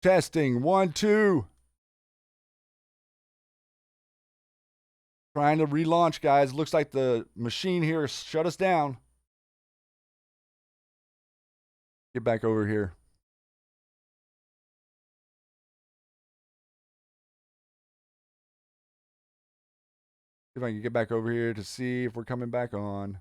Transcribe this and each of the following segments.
Testing 1, 2. Trying to relaunch, guys. Looks like the machine here shut us down. Get back over here. See if I can get back over here to see if we're coming back on.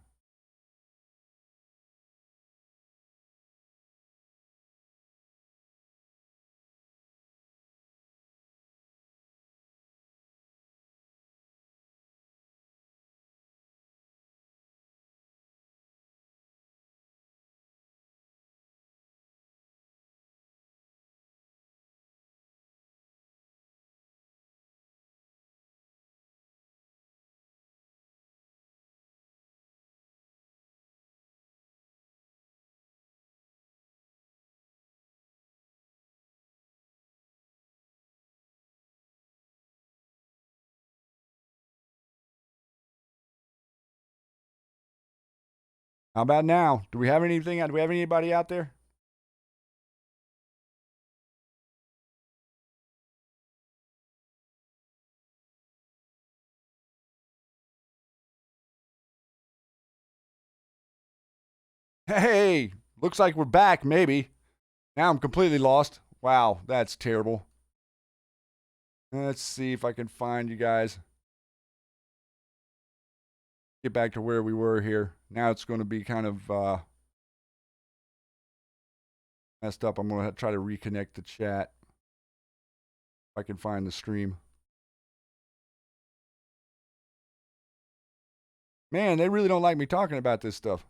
How about now? Do we have anything? Do we have anybody out there? Hey, looks like we're back, maybe. Now I'm completely lost. Wow, that's terrible. Let's see if I can find you guys. Get back to where we were here. Now it's going to be kind of messed up. I'm going to try to reconnect the chat. If I can find the stream. Man, they really don't like me talking about this stuff.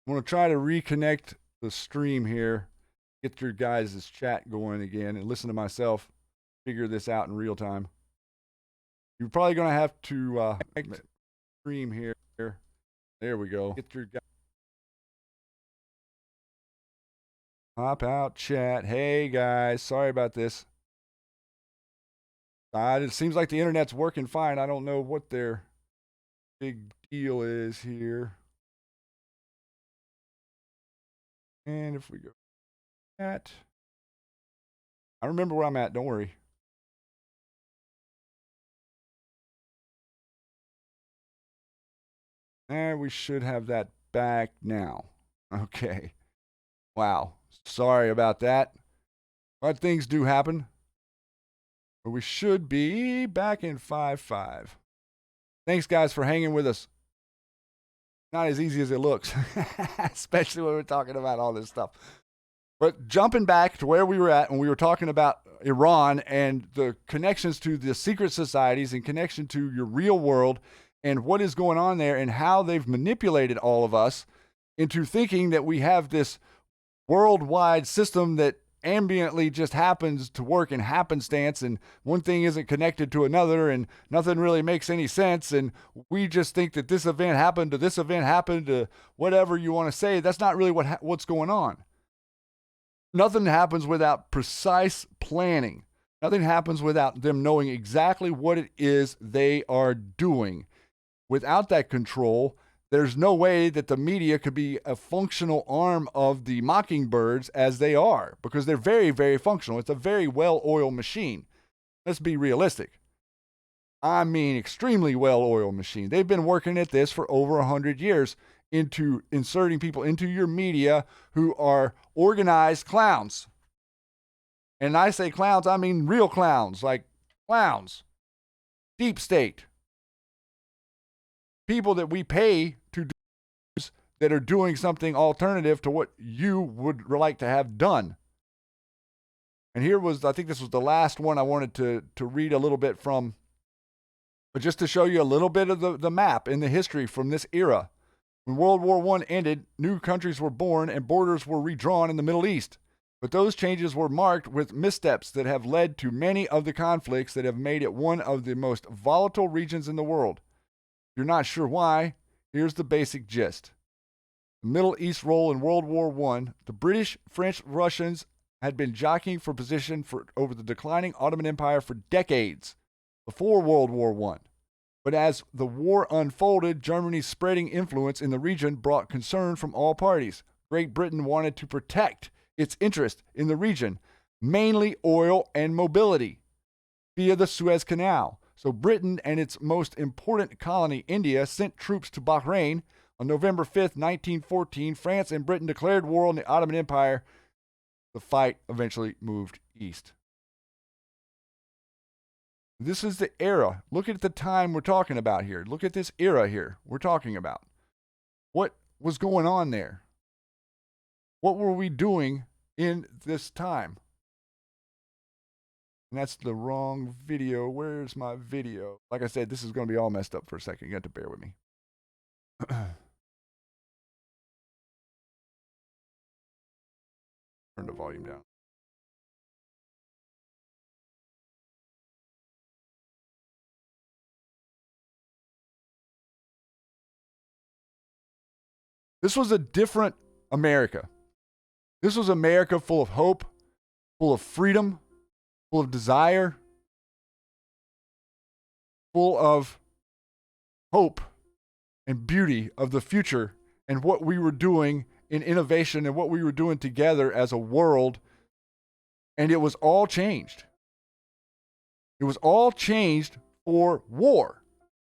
I'm going to try to reconnect the stream here, get your guys' chat going again, and listen to myself figure this out in real time. You're probably going to have to stream here. There we go. Get your guys. Hop out, chat. Hey, guys. Sorry about this. It seems like the internet's working fine. I don't know what their big deal is here. And if we go at, I remember where I'm at. Don't worry. And we should have that back now. Okay. Wow. Sorry about that. But things do happen. But we should be back in 5.5. Thanks, guys, for hanging with us. Not as easy as it looks, especially when we're talking about all this stuff. But jumping back to where we were at when we were talking about Iran and the connections to the secret societies and connection to your real world and what is going on there and how they've manipulated all of us into thinking that we have this worldwide system that ambiently just happens to work in happenstance, and one thing isn't connected to another, and nothing really makes any sense, and we just think that this event happened to this event happened to whatever you want to say. That's not really what's going on. Nothing happens without precise planning. Nothing happens without them knowing exactly what it is they are doing. Without that control, there's no way that the media could be a functional arm of the mockingbirds as they are, because they're very, very functional. It's a very well-oiled machine. Let's be realistic. I mean, extremely well-oiled machine. They've been working at this for over 100 years into inserting people into your media who are organized clowns. And I say clowns, I mean real clowns, like clowns. Deep state. People that we pay to do that are doing something alternative to what you would like to have done. And here was, I think this was the last one I wanted to read a little bit from, but just to show you a little bit of the map in the history from this era. When World War I ended, new countries were born and borders were redrawn in the Middle East. But those changes were marked with missteps that have led to many of the conflicts that have made it one of the most volatile regions in the world. If you're not sure why, here's the basic gist. The Middle East role in World War I, the British, French, Russians had been jockeying for position over the declining Ottoman Empire for decades before World War I. But as the war unfolded, Germany's spreading influence in the region brought concern from all parties. Great Britain wanted to protect its interest in the region, mainly oil and mobility, via the Suez Canal. So Britain and its most important colony, India, sent troops to Bahrain. On November 5th, 1914, France and Britain declared war on the Ottoman Empire. The fight eventually moved east. This is the era. Look at the time we're talking about here. Look at this era here we're talking about. What was going on there? What were we doing in this time? And that's the wrong video. Where's my video? Like I said, this is going to be all messed up for a second. You have to bear with me. Turn the volume down. This was a different America. This was America full of hope, full of freedom, full of desire, full of hope and beauty of the future and what we were doing in innovation and what we were doing together as a world. And it was all changed. It was all changed for war.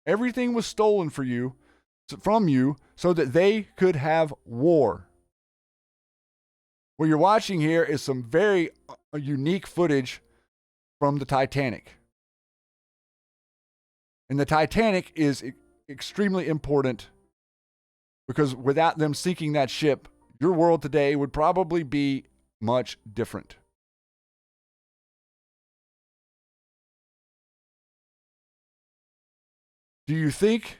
Everything was stolen from you so that they could have war. What you're watching here is some very unique footage from the Titanic. And the Titanic is extremely important because without them sinking that ship, your world today would probably be much different. Do you think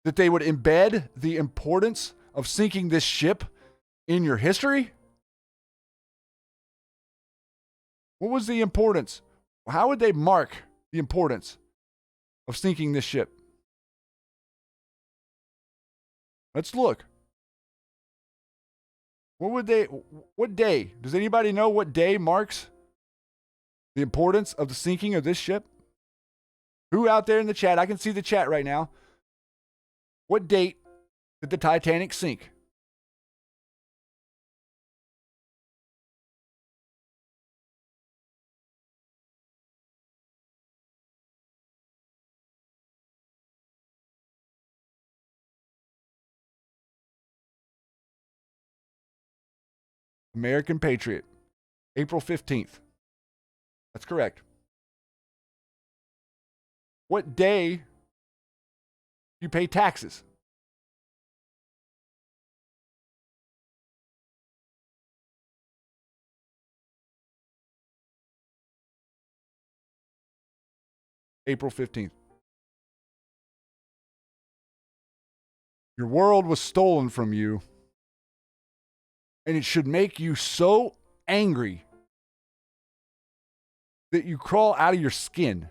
that they would embed the importance of sinking this ship in your history? What was the importance? How would they mark the importance of sinking this ship? Let's look. What day? Does anybody know what day marks the importance of the sinking of this ship? Who out there in the chat? I can see the chat right now. What date did the Titanic sink? American Patriot, April 15th. That's correct. What day do you pay taxes? April 15th. Your world was stolen from you, and it should make you so angry that you crawl out of your skin.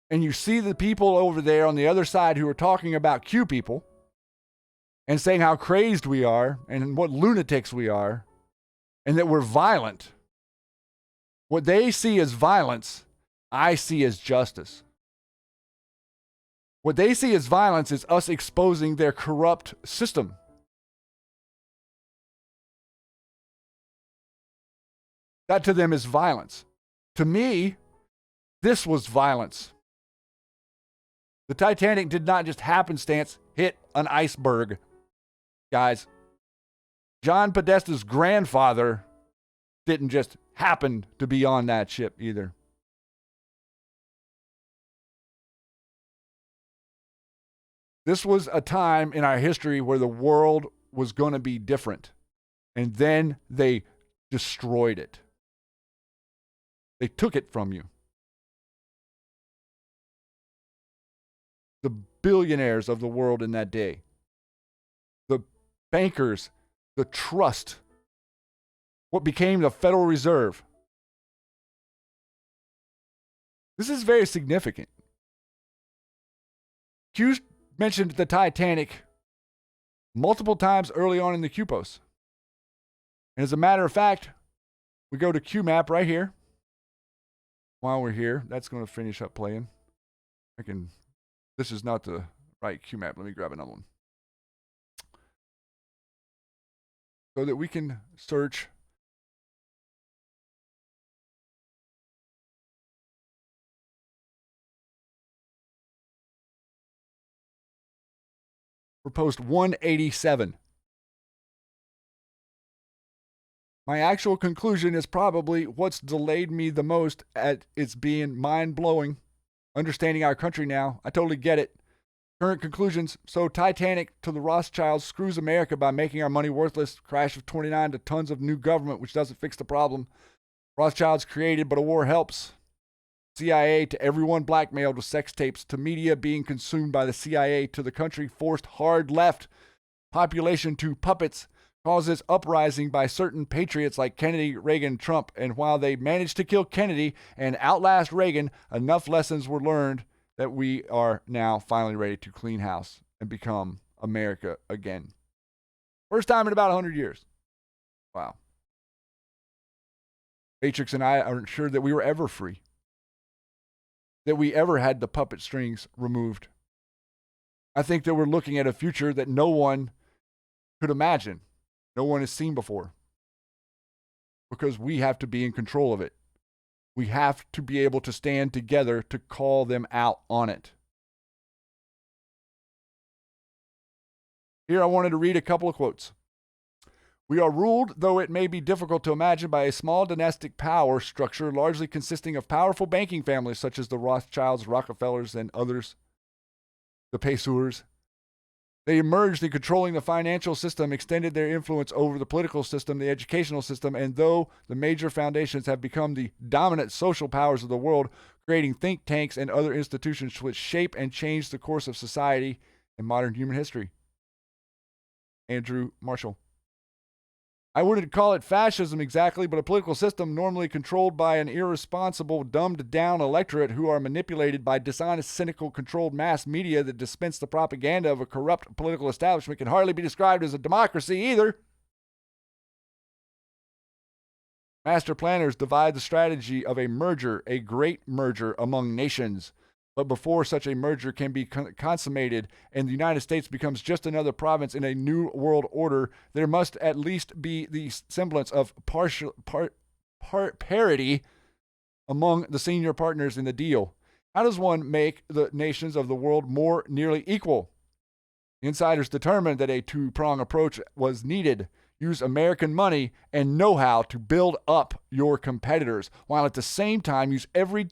And you see the people over there on the other side who are talking about Q people and saying how crazed we are and what lunatics we are and that we're violent. What they see as violence, I see as justice. What they see as violence is us exposing their corrupt system. That to them is violence. To me, this was violence. The Titanic did not just happenstance hit an iceberg, guys. John Podesta's grandfather didn't just happen to be on that ship either. This was a time in our history where the world was going to be different. And then they destroyed it. They took it from you. The billionaires of the world in that day, the bankers, the trust, what became the Federal Reserve. This is very significant. Q mentioned the Titanic multiple times early on in the Q post. And as a matter of fact, we go to QMap right here. While we're here, that's going to finish up playing. This is not the right QMap. Let me grab another one. So that we can search for post 187. My actual conclusion is probably what's delayed me the most at its being mind-blowing. Understanding our country now, I totally get it. Current conclusions, so Titanic to the Rothschilds screws America by making our money worthless. Crash of 29 to tons of new government, which doesn't fix the problem. Rothschilds created, but a war helps. CIA to everyone blackmailed with sex tapes, to media being consumed by the CIA, to the country forced hard left. Population to puppets causes uprising by certain patriots like Kennedy, Reagan, Trump. And while they managed to kill Kennedy and outlast Reagan, enough lessons were learned that we are now finally ready to clean house and become America again. First time in about 100 years. Wow. Matrix and I aren't sure that we were ever free, that we ever had the puppet strings removed. I think that we're looking at a future that no one could imagine, no one has seen before, because we have to be in control of it. We have to be able to stand together to call them out on it. Here I wanted to read a couple of quotes. We are ruled, though it may be difficult to imagine, by a small dynastic power structure largely consisting of powerful banking families such as the Rothschilds, Rockefellers, and others, the Peseurs. They emerged in controlling the financial system, extended their influence over the political system, the educational system, and though the major foundations have become the dominant social powers of the world, creating think tanks and other institutions which shape and change the course of society and modern human history. Andrew Marshall. I wouldn't call it fascism exactly, but a political system normally controlled by an irresponsible, dumbed-down electorate who are manipulated by dishonest, cynical, controlled mass media that dispense the propaganda of a corrupt political establishment can hardly be described as a democracy either. Master planners divide the strategy of a merger, a great merger among nations. But before such a merger can be consummated and the United States becomes just another province in a new world order, there must at least be the semblance of parity among the senior partners in the deal. How does one make the nations of the world more nearly equal? The insiders determined that a two-prong approach was needed. Use American money and know-how to build up your competitors, while at the same time use every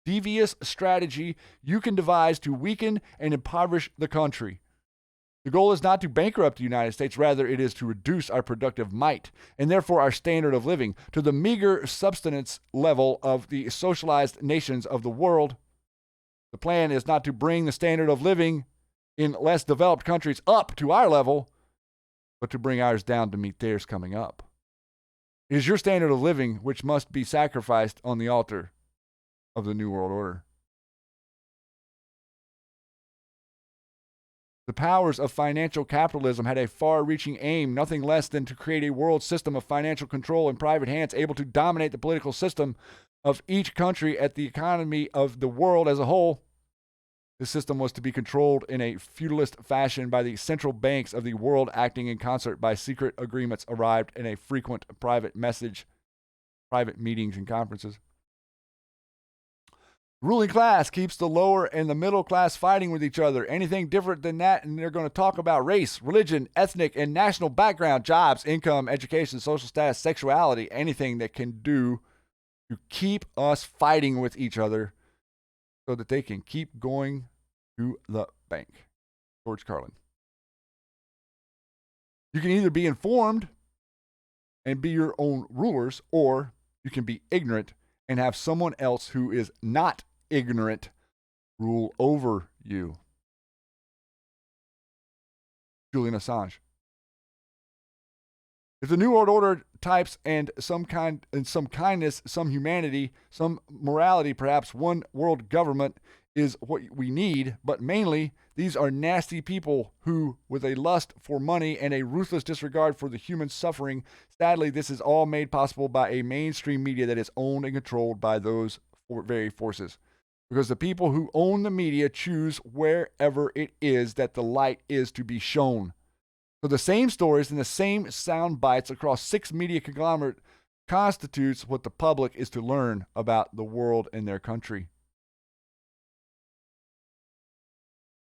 devious strategy you can devise to weaken and impoverish the country. The goal is not to bankrupt the United States, rather it is to reduce our productive might, and therefore our standard of living, to the meager subsistence level of the socialized nations of the world. The plan is not to bring the standard of living in less developed countries up to our level, but to bring ours down to meet theirs coming up. It is your standard of living which must be sacrificed on the altar of the New World Order. The powers of financial capitalism had a far-reaching aim, nothing less than to create a world system of financial control in private hands, able to dominate the political system of each country at the economy of the world as a whole. This system was to be controlled in a feudalist fashion by the central banks of the world, acting in concert by secret agreements arrived in a frequent private meetings and conferences. Ruling class keeps the lower and the middle class fighting with each other. Anything different than that, and they're going to talk about race, religion, ethnic, and national background, jobs, income, education, social status, sexuality, anything that can do to keep us fighting with each other so that they can keep going to the bank. George Carlin. You can either be informed and be your own rulers, or you can be ignorant and have someone else who is not ignorant rule over you. Julian Assange. If the New World Order types and some kindness, some humanity, some morality, perhaps one world government is what we need, but mainly these are nasty people who, with a lust for money and a ruthless disregard for the human suffering, sadly, this is all made possible by a mainstream media that is owned and controlled by those very forces. Because the people who own the media choose wherever it is that the light is to be shown. So the same stories and the same sound bites across 6 media conglomerate constitutes what the public is to learn about the world and their country.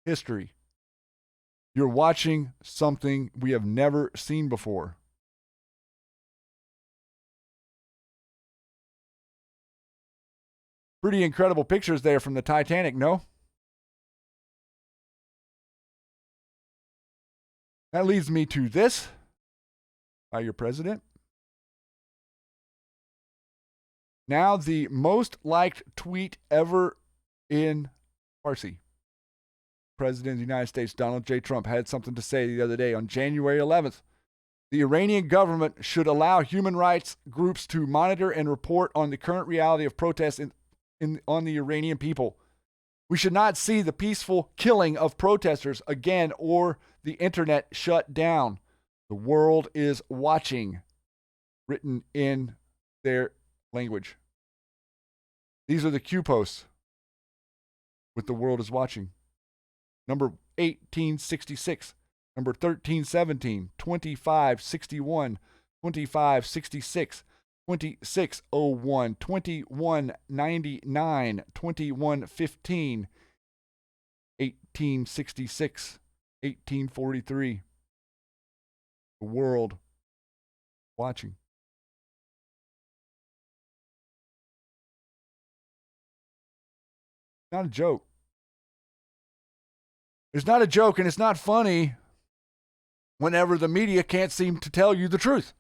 History. You're watching something we have never seen before. Pretty incredible pictures there from the Titanic, no? That leads me to this by your president. Now the most liked tweet ever in Farsi. President of the United States, Donald J. Trump, had something to say the other day on January 11th. The Iranian government should allow human rights groups to monitor and report on the current reality of protests on the Iranian people. We should not see the peaceful killing of protesters again or the internet shut down. The world is watching, written in their language. These are the Q posts with the world is watching. Number 1866, number 1317, 2561, 2566, 2601, 2199, 2115, 1866, 1843. The world watching. Not a joke. It's not a joke and it's not funny whenever the media can't seem to tell you the truth.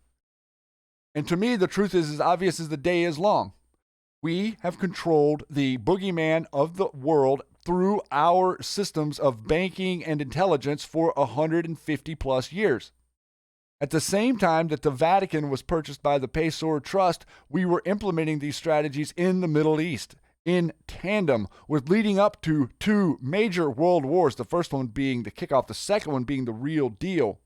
And to me, the truth is as obvious as the day is long. We have controlled the boogeyman of the world through our systems of banking and intelligence for 150 plus years. At the same time that the Vatican was purchased by the Pesor Trust, we were implementing these strategies in the Middle East in tandem with leading up to 2 major world wars, the first one being the kickoff, the second one being the real deal.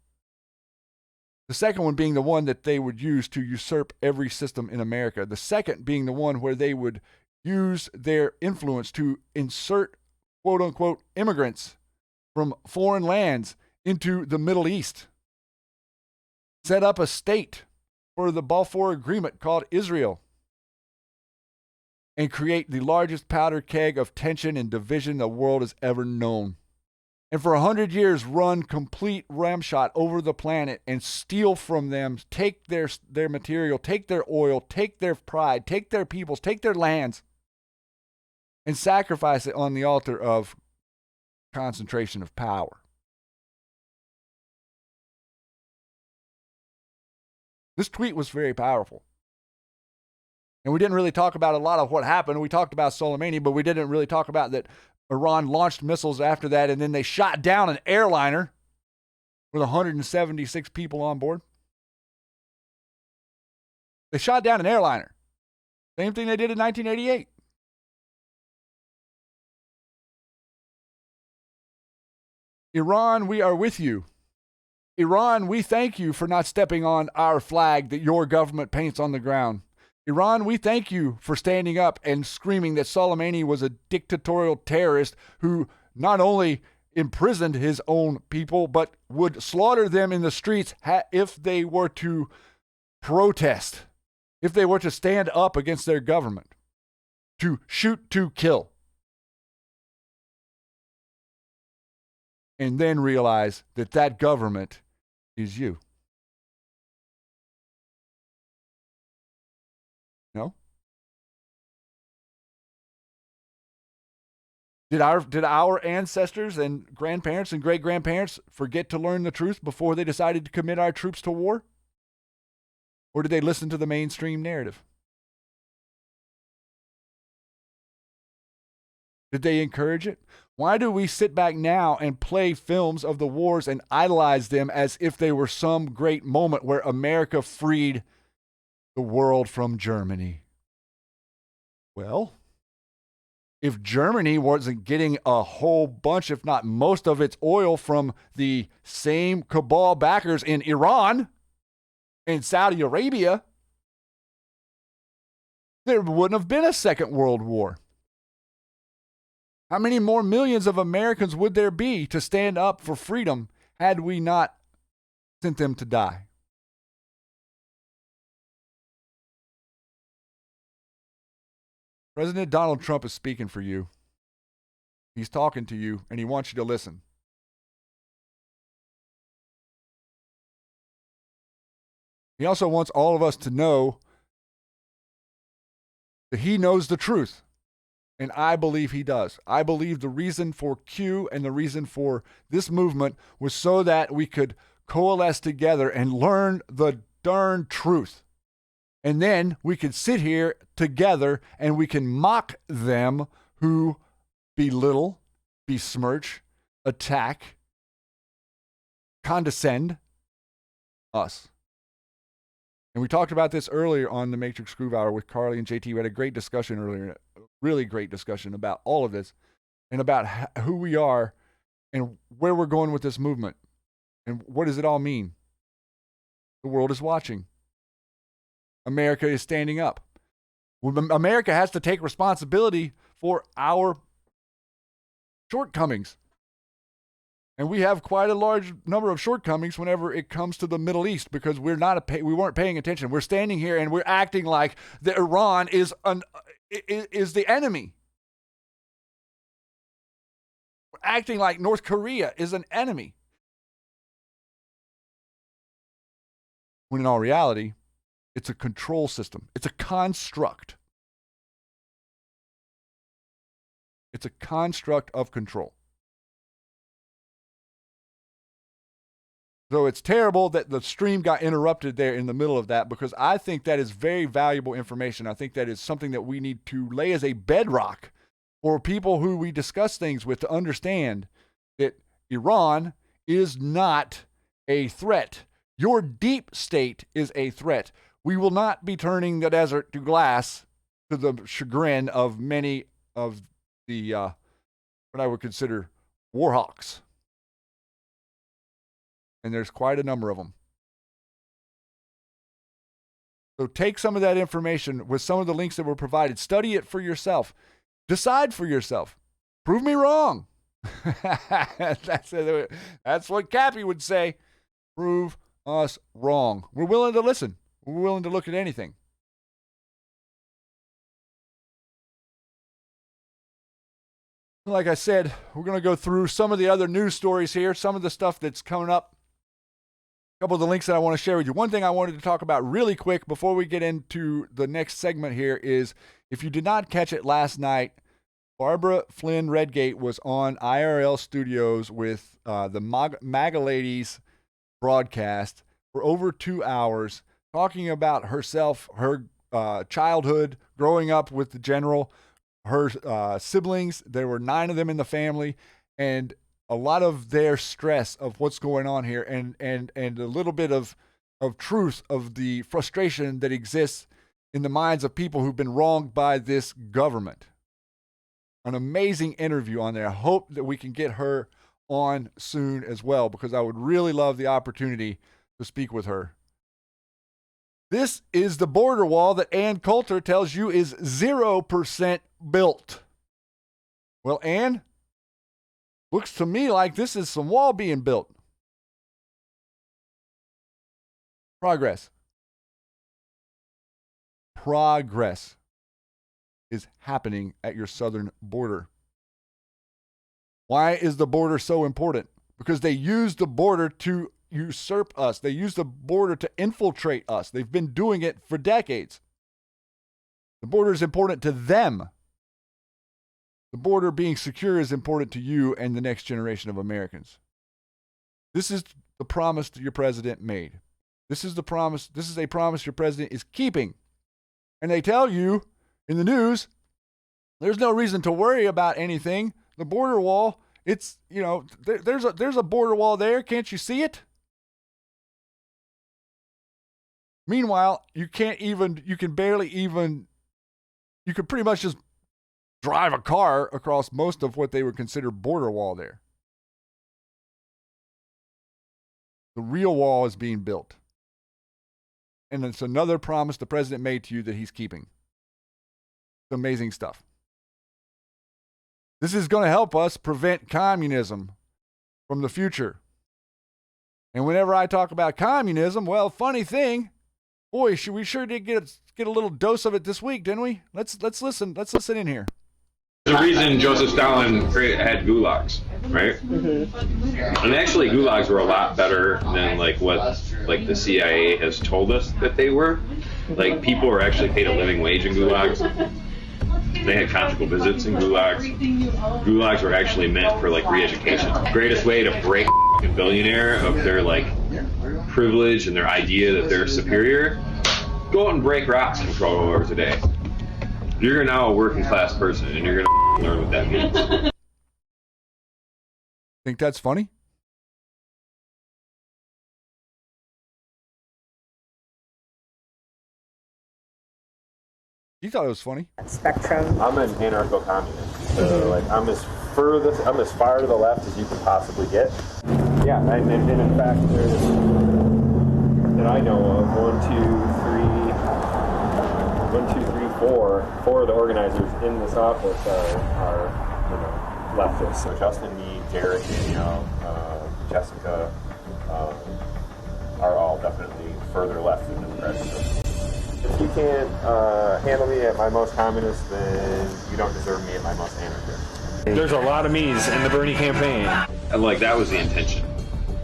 The second one being the one that they would use to usurp every system in America. The second being the one where they would use their influence to insert quote-unquote immigrants from foreign lands into the Middle East. Set up a state for the Balfour Agreement called Israel. And create the largest powder keg of tension and division the world has ever known. And for 100 years run complete ramshot over the planet and steal from them, take their material, take their oil, take their pride, take their peoples, take their lands, and sacrifice it on the altar of concentration of power. This tweet was very powerful. And we didn't really talk about a lot of what happened. We talked about Soleimani, but we didn't really talk about that Iran launched missiles after that, and then they shot down an airliner with 176 people on board. They shot down an airliner. Same thing they did in 1988. Iran, we are with you. Iran, we thank you for not stepping on our flag that your government paints on the ground. Iran, we thank you for standing up and screaming that Soleimani was a dictatorial terrorist who not only imprisoned his own people, but would slaughter them in the streets if they were to protest, if they were to stand up against their government, to shoot to kill. And then realize that that government is you. No? Did our ancestors and grandparents and great-grandparents forget to learn the truth before they decided to commit our troops to war? Or did they listen to the mainstream narrative? Did they encourage it? Why do we sit back now and play films of the wars and idolize them as if they were some great moment where America freed the world from Germany? Well, if Germany wasn't getting a whole bunch, if not most of its oil from the same cabal backers in Iran and Saudi Arabia, there wouldn't have been a Second World War. How many more millions of Americans would there be to stand up for freedom had we not sent them to die? President Donald Trump is speaking for you. He's talking to you, and he wants you to listen. He also wants all of us to know that he knows the truth. And I believe he does. I believe the reason for Q and the reason for this movement was so that we could coalesce together and learn the darn truth. And then we could sit here together and we can mock them who belittle, besmirch, attack, condescend us. And we talked about this earlier on the Matrix Groove Hour with Carly and JT. We had a great discussion earlier, a really great discussion about all of this and about who we are and where we're going with this movement. And what does it all mean? The world is watching. America is standing up. America has to take responsibility for our shortcomings. And we have quite a large number of shortcomings whenever it comes to the Middle East because we weren't paying attention. We're standing here and we're acting like the Iran is the enemy. We're acting like North Korea is an enemy. When in all reality, it's a control system. It's a construct. It's a construct of control. So it's terrible that the stream got interrupted there in the middle of that because I think that is very valuable information. I think that is something that we need to lay as a bedrock for people who we discuss things with to understand that Iran is not a threat. Your deep state is a threat. We will not be turning the desert to glass to the chagrin of many of the, what I would consider war hawks. And there's quite a number of them. So take some of that information with some of the links that were provided. Study it for yourself. Decide for yourself. Prove me wrong. That's what Cappy would say. Prove us wrong. We're willing to listen. We're willing to look at anything. Like I said, we're going to go through some of the other news stories here, some of the stuff that's coming up. A couple of the links that I want to share with you. One thing I wanted to talk about really quick before we get into the next segment here is, if you did not catch it last night, Barbara Flynn Redgate was on IRL Studios with the MAGA Ladies broadcast for over 2 hours, talking about herself, her childhood, growing up with the general, her siblings. There were 9 of them in the family, and a lot of their stress of what's going on here, and a little bit of truth of the frustration that exists in the minds of people who've been wronged by this government. An amazing interview on there. I hope that we can get her on soon as well, because I would really love the opportunity to speak with her. This is the border wall that Ann Coulter tells you is 0% built. Well, Ann, looks to me like this is some wall being built. Progress. Progress is happening at your southern border. Why is the border so important? Because they use the border to usurp us. They use the border to infiltrate us. They've been doing it for decades. The border is important to them. The border being secure is important to you and the next generation of Americans. This is the promise that your president made. This is the promise. This is a promise your president is keeping. And they tell you in the news, there's no reason to worry about anything. The border wall, it's, there's a border wall there. Can't you see it? Meanwhile, you could pretty much just drive a car across most of what they would consider border wall there. The real wall is being built. And it's another promise the president made to you that he's keeping. It's amazing stuff. This is going to help us prevent communism from the future. And whenever I talk about communism, well, funny thing, boy, we sure did get a little dose of it this week, didn't we? Let's listen. Let's listen in here. The reason Joseph Stalin had gulags, right? Mm-hmm. And actually, gulags were a lot better than what the CIA has told us that they were. Like, people were actually paid a living wage in gulags. They had conjugal visits in gulags. Gulags were actually meant for re-education. Greatest way to break a billionaire of their privilege and their idea that they're superior. Go out and break rocks for 12 hours a day. You're now a working class person, and you're gonna learn what that means. Think that's funny? You thought it was funny? Spectrum. I'm an anarcho-communist, so I'm as far to the left as you can possibly get. Yeah, and in fact, there's that I know of 4 of the organizers in this office are leftists. So Justin, me, Derek, Danielle, Jessica are all definitely further left than the president. If you can't handle me at my most communist, then you don't deserve me at my most anarchist. There's a lot of me's in the Bernie campaign. And that was the intention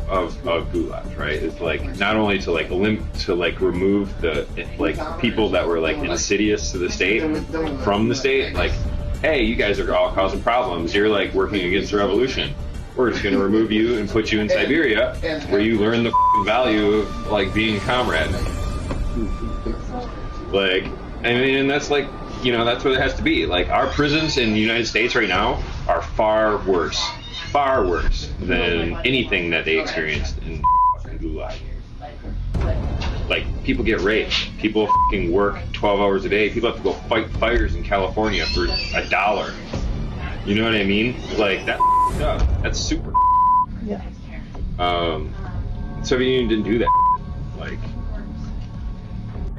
of gulags, right? It's not only to remove the people that were insidious to the state from the state. Hey, you guys are all causing problems. You're working against the revolution. We're just going to remove you and put you in Siberia, where you learn the value of being a comrade. And that's that's what it has to be. Our prisons in the United States right now are far worse than anything that they experienced in Gulag. People get raped. People work 12 hours a day. People have to go fight fires in California for $1. You know what I mean? That's super. Yeah. Soviet Union didn't do that.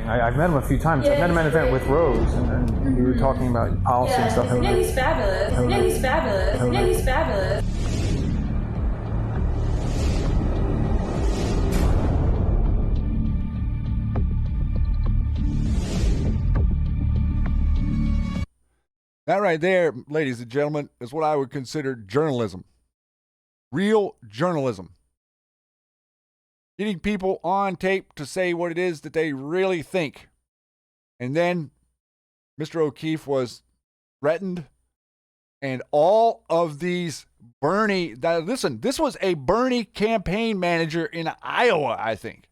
I've met him a few times. Yeah, I've met him at an event with Rose, and we were talking about policy and stuff. Yeah, he's fabulous. Yeah, he's fabulous. Yeah, he's fabulous. That right there, ladies and gentlemen, is what I would consider journalism. Real journalism. Getting people on tape to say what it is that they really think. And then Mr. O'Keefe was threatened. And all of these Bernie, listen, this was a Bernie campaign manager in Iowa, I think.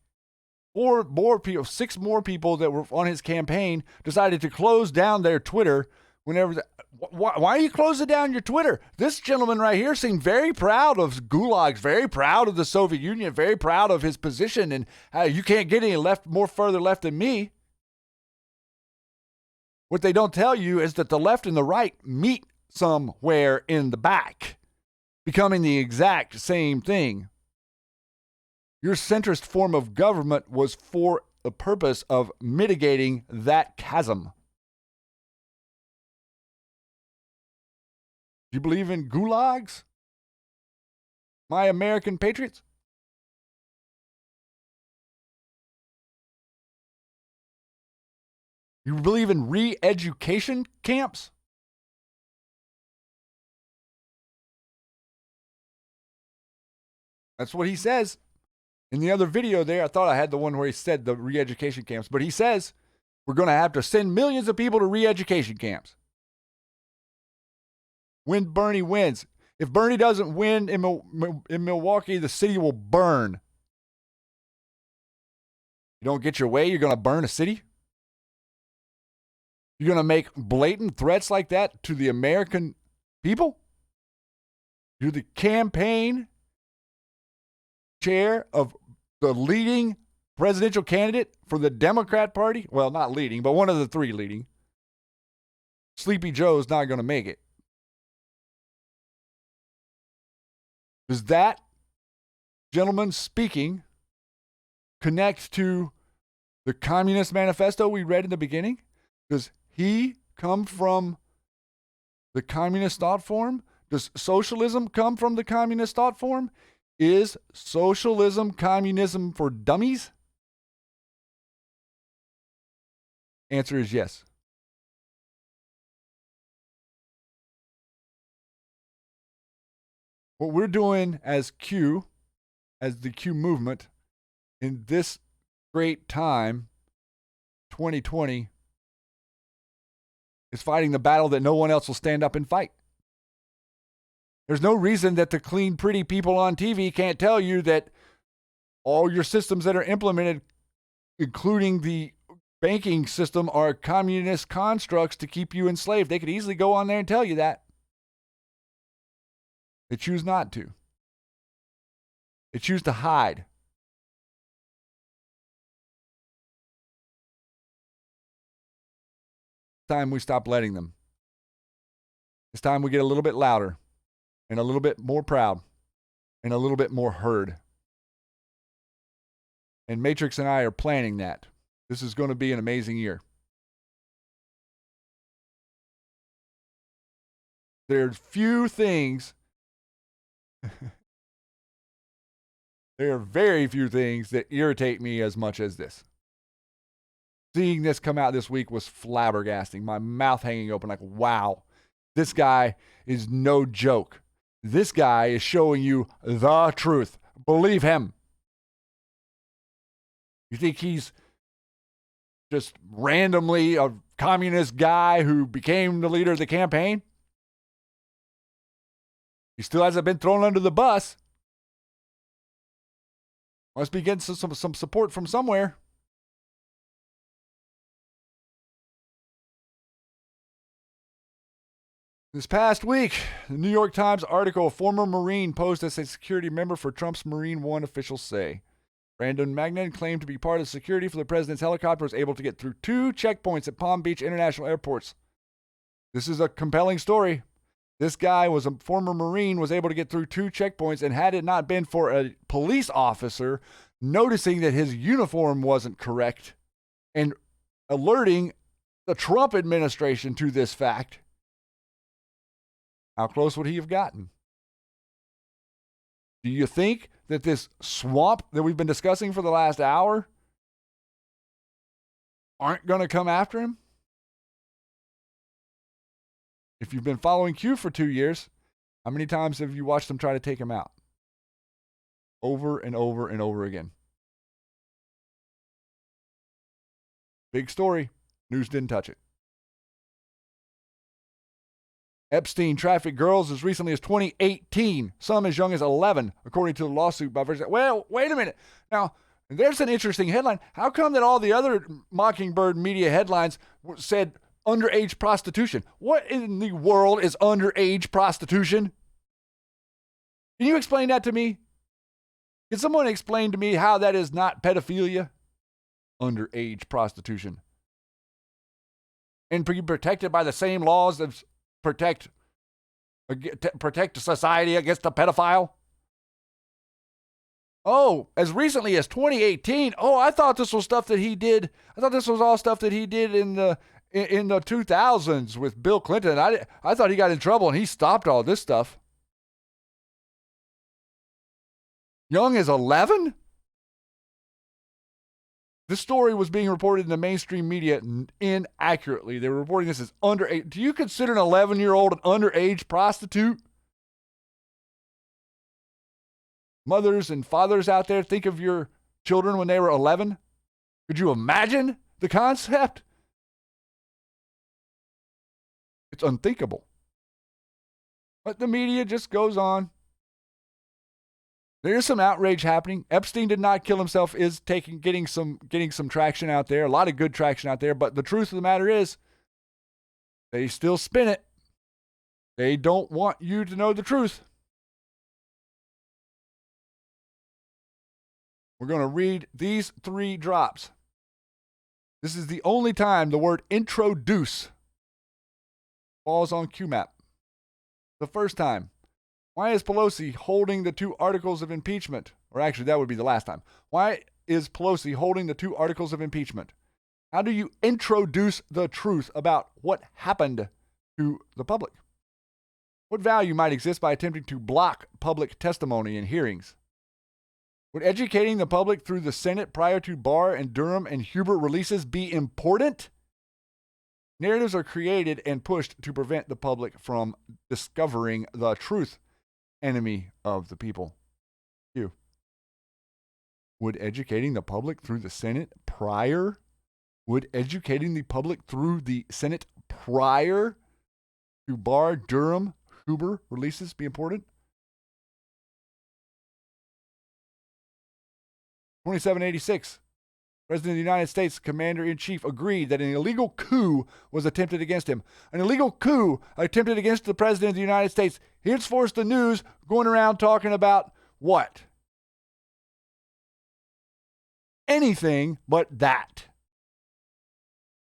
6 more people that were on his campaign decided to close down their Twitter whenever. Why are you closing down your Twitter? This gentleman right here seemed very proud of gulags, very proud of the Soviet Union, very proud of his position, and you can't get any more further left than me. What they don't tell you is that the left and the right meet somewhere in the back, becoming the exact same thing. Your centrist form of government was for the purpose of mitigating that chasm. Do you believe in gulags? My American patriots? You believe in re-education camps? That's what he says. In the other video there, I thought I had the one where he said the re-education camps, but he says we're going to have to send millions of people to re-education camps. When Bernie wins. If Bernie doesn't win in Milwaukee, the city will burn. You don't get your way, you're going to burn a city? You're going to make blatant threats like that to the American people? You're the campaign chair of the leading presidential candidate for the Democrat Party. Well, not leading, but one of the 3 leading. Sleepy Joe's not going to make it. Does that gentleman speaking connect to the Communist Manifesto we read in the beginning? Does he come from the communist thought form? Does socialism come from the communist thought form? Is socialism communism for dummies? Answer is yes. What we're doing as Q, as the Q movement, in this great time, 2020, is fighting the battle that no one else will stand up and fight. There's no reason that the clean, pretty people on TV can't tell you that all your systems that are implemented, including the banking system, are communist constructs to keep you enslaved. They could easily go on there and tell you that. They choose not to. They choose to hide. It's time we stop letting them. It's time we get a little bit louder and a little bit more proud and a little bit more heard. And Matrix and I are planning that. This is going to be an amazing year. There's few things, there are very few things that irritate me as much as this. Seeing this come out this week was flabbergasting. My mouth hanging open like, wow, this guy is no joke. This guy is showing you the truth. Believe him. You think he's just randomly a communist guy who became the leader of the campaign? He still hasn't been thrown under the bus. Must be getting some support from somewhere. This past week, the New York Times article, a former Marine posed as a security member for Trump's Marine One, officials say. Brandon Magnan claimed to be part of security for the president's helicopter, was able to get through 2 checkpoints at Palm Beach International Airports. This is a compelling story. This guy was a former Marine, was able to get through 2 checkpoints, and had it not been for a police officer noticing that his uniform wasn't correct and alerting the Trump administration to this fact, how close would he have gotten? Do you think that this swamp that we've been discussing for the last hour aren't going to come after him? If you've been following Q for 2 years, how many times have you watched them try to take him out? Over and over and over again. Big story. News didn't touch it. Epstein trafficked girls as recently as 2018, some as young as 11, according to the lawsuit by Virginia. Well, wait a minute. Now, there's an interesting headline. How come that all the other Mockingbird media headlines said underage prostitution? What in the world is underage prostitution? Can you explain that to me? Can someone explain to me how that is not pedophilia? Underage prostitution. And be protected by the same laws that protect society against a pedophile? Oh, as recently as 2018. Oh, I thought this was stuff that he did. I thought this was all stuff that he did in the 2000s with Bill Clinton. I thought he got in trouble and he stopped all this stuff. Young as 11? This story was being reported in the mainstream media inaccurately. They were reporting this as underage. Do you consider an 11-year-old an underage prostitute? Mothers and fathers out there, think of your children when they were 11. Could you imagine the concept? It's unthinkable. But the media just goes on. There's some outrage happening. Epstein did not kill himself, is getting some traction out there, a lot of good traction out there, but the truth of the matter is they still spin it. They don't want you to know the truth. We're going to read these 3 drops. This is the only time the word introduce falls on QMAP. The first time. Why is Pelosi holding the 2 articles of impeachment? Or actually, that would be the last time. Why is Pelosi holding the 2 articles of impeachment? How do you introduce the truth about what happened to the public? What value might exist by attempting to block public testimony in hearings? Would educating the public through the Senate prior to Barr and Durham and Huber releases be important? Narratives are created and pushed to prevent the public from discovering the truth. Enemy of the people. Q. Would educating the public through the Senate prior? Would educating the public through the Senate prior to Barr, Durham, Huber releases be important? 2786. President of the United States, Commander-in-Chief, agreed that an illegal coup was attempted against him. An illegal coup attempted against the President of the United States. Henceforth, the news going around talking about what? Anything but that.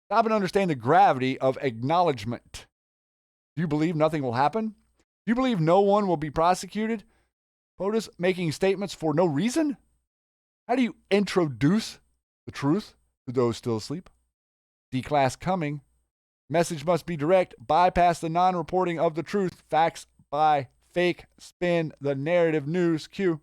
Stop and understand the gravity of acknowledgement. Do you believe nothing will happen? Do you believe no one will be prosecuted? POTUS making statements for no reason? How do you introduce the truth to those still asleep? D-class coming. Message must be direct. Bypass the non-reporting of the truth. Facts by fake. Spin the narrative news. Q.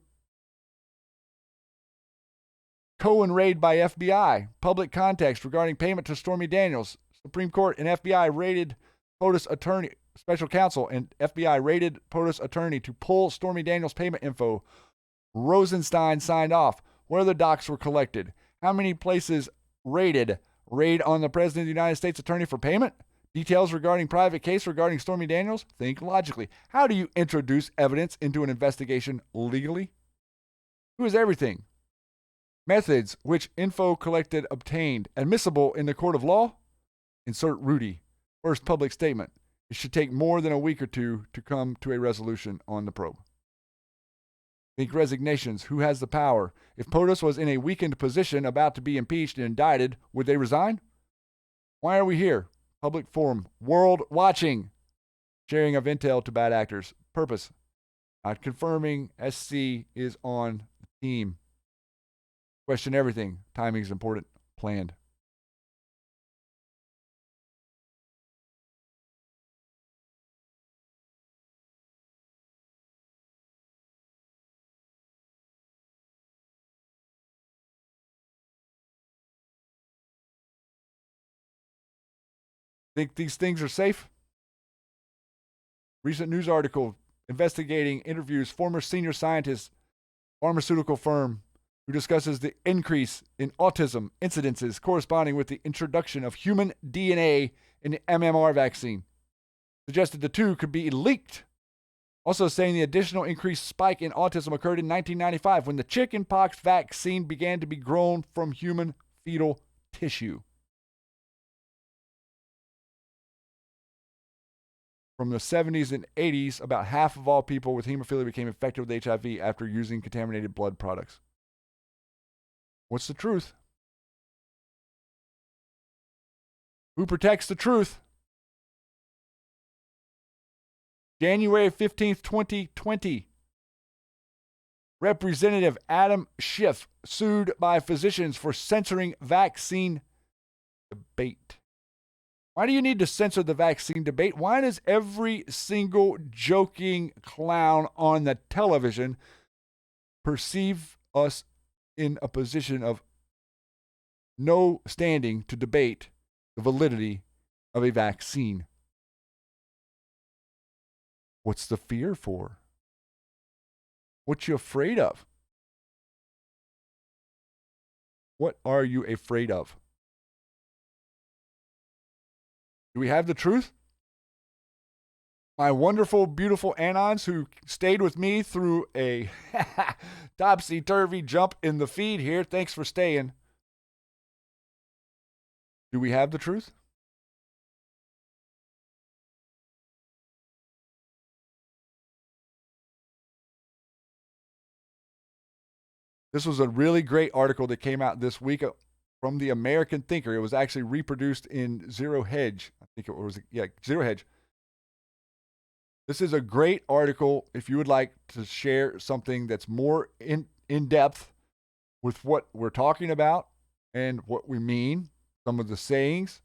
Cohen raid by FBI. Public context regarding payment to Stormy Daniels. Supreme Court and FBI raided POTUS attorney, special counsel, and FBI raided POTUS attorney to pull Stormy Daniels payment info. Rosenstein signed off. Where the docs were collected. How many places raid on the President of the United States attorney for payment? Details regarding private case regarding Stormy Daniels? Think logically. How do you introduce evidence into an investigation legally? Who is everything? Methods which info collected obtained. Admissible in the court of law? Insert Rudy. First public statement. It should take more than a week or 2 to come to a resolution on the probe. Think resignations. Who has the power? If POTUS was in a weakened position about to be impeached and indicted, would they resign? Why are we here? Public forum. World watching. Sharing of intel to bad actors. Purpose. Not confirming SC is on the team. Question everything. Timing is important. Planned. Think these things are safe? Recent news article investigating interviews former senior scientist, pharmaceutical firm, who discusses the increase in autism incidences corresponding with the introduction of human DNA in the MMR vaccine. Suggested the 2 could be leaked. Also saying the additional increased spike in autism occurred in 1995 when the chickenpox vaccine began to be grown from human fetal tissue. From the 70s and 80s, about half of all people with hemophilia became infected with HIV after using contaminated blood products. What's the truth? Who protects the truth? January 15th, 2020. Representative Adam Schiff sued by physicians for censoring vaccine debate. Why do you need to censor the vaccine debate? Why does every single joking clown on the television perceive us in a position of no standing to debate the validity of a vaccine? What's the fear for? What you afraid of? What are you afraid of? Do we have the truth? My wonderful, beautiful Anons who stayed with me through a topsy-turvy jump in the feed here. Thanks for staying. Do we have the truth? This was a really great article that came out this week from the American Thinker. It was actually reproduced in Zero Hedge. I think it was, Zero Hedge. This is a great article if you would like to share something that's more in depth with what we're talking about and what we mean, some of the sayings,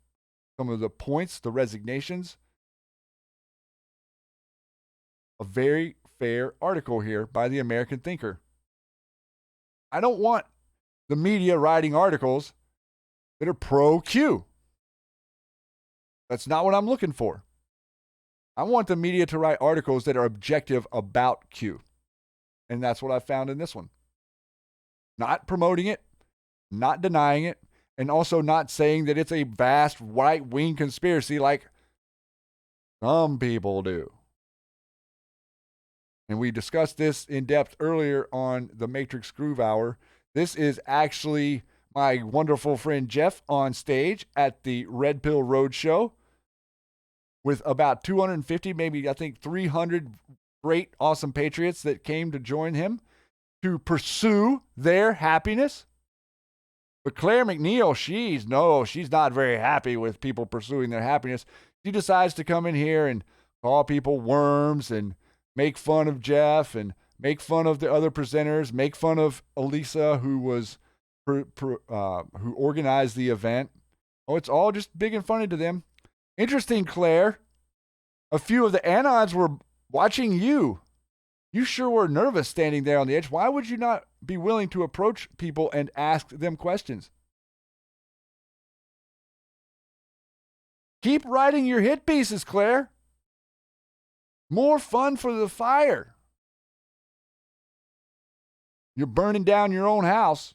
some of the points, the resignations. A very fair article here by the American Thinker. I don't want the media writing articles that are pro-Q. That's not what I'm looking for. I want the media to write articles that are objective about Q. And that's what I found in this one. Not promoting it, not denying it, and also not saying that it's a vast right-wing conspiracy like some people do. And we discussed this in depth earlier on the Matrix Groove Hour. This is actually my wonderful friend Jeff on stage at the Red Pill Roadshow with about 250, maybe I think 300 great, awesome patriots that came to join him to pursue their happiness. But Claire McNeil, she's not very happy with people pursuing their happiness. She decides to come in here and call people worms and make fun of Jeff and make fun of the other presenters, make fun of Elisa, who was who organized the event. Oh, it's all just big and funny to them. Interesting, Claire. A few of the Anons were watching you. You sure were nervous standing there on the edge. Why would you not be willing to approach people and ask them questions? Keep writing your hit pieces, Claire. More fun for the fire. You're burning down your own house.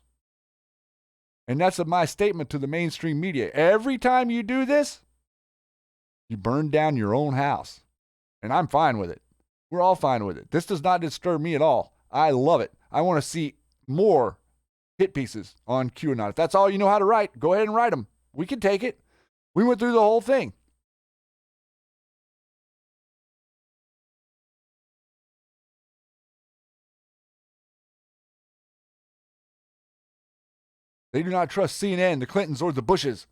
And that's my statement to the mainstream media. Every time you do this, you burn down your own house. And I'm fine with it. We're all fine with it. This does not disturb me at all. I love it. I want to see more hit pieces on QAnon. If that's all you know how to write, go ahead and write them. We can take it. We went through the whole thing. They do not trust CNN, the Clintons, or the Bushes.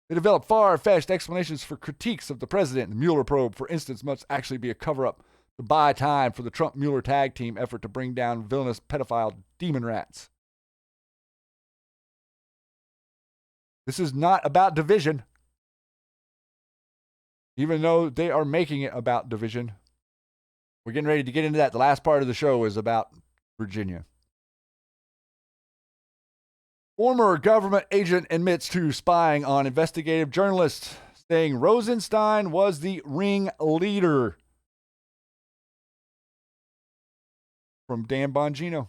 They develop far-fetched explanations for critiques of the president. The Mueller probe, for instance, must actually be a cover-up to buy time for the Trump-Mueller tag team effort to bring down villainous pedophile demon rats. This is not about division, even though they are making it about division. We're getting ready to get into that. The last part of the show is about Virginia. Former government agent admits to spying on investigative journalists, saying Rosenstein was the ringleader. From Dan Bongino.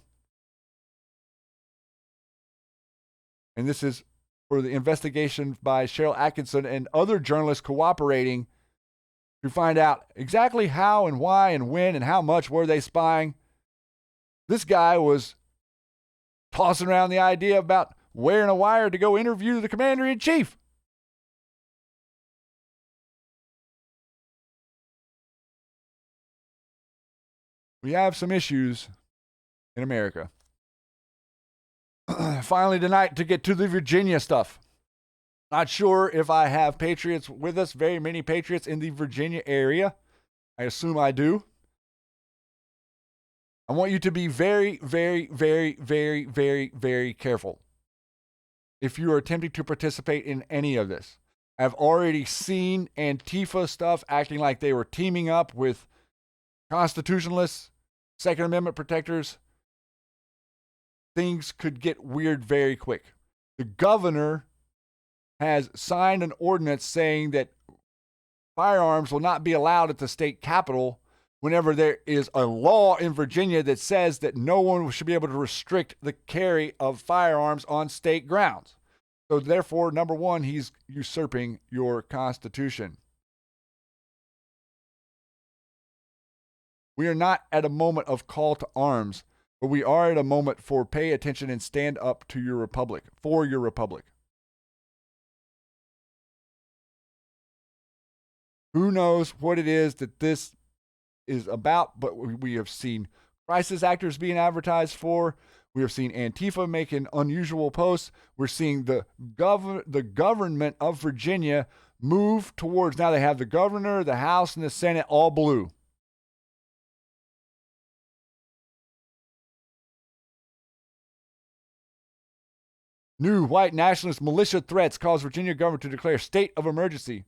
And this is for the investigation by Cheryl Atkinson and other journalists cooperating to find out exactly how and why and when and how much were they spying. This guy was tossing around the idea about wearing a wire to go interview the commander-in-chief. We have some issues in America. Finally tonight, to get to the Virginia stuff. Not sure if I have patriots with us, very many patriots in the Virginia area. I assume I do. I want you to be very, very, very, very, very, very careful if you are attempting to participate in any of this. I've already seen Antifa stuff acting like they were teaming up with constitutionalists, Second Amendment protectors. Things could get weird very quick. The governor has signed an ordinance saying that firearms will not be allowed at the state capitol whenever there is a law in Virginia that says that no one should be able to restrict the carry of firearms on state grounds. So therefore, number one, he's usurping your Constitution. We are not at a moment of call to arms, but we are at a moment for pay attention and stand up to your republic, for your republic. Who knows what it is that this is about, but we have seen crisis actors being advertised for. We have seen Antifa making unusual posts. We're seeing the government of Virginia move towards, now they have the governor, the House, and the Senate all blue. New white nationalist militia threats cause Virginia government to declare state of emergency.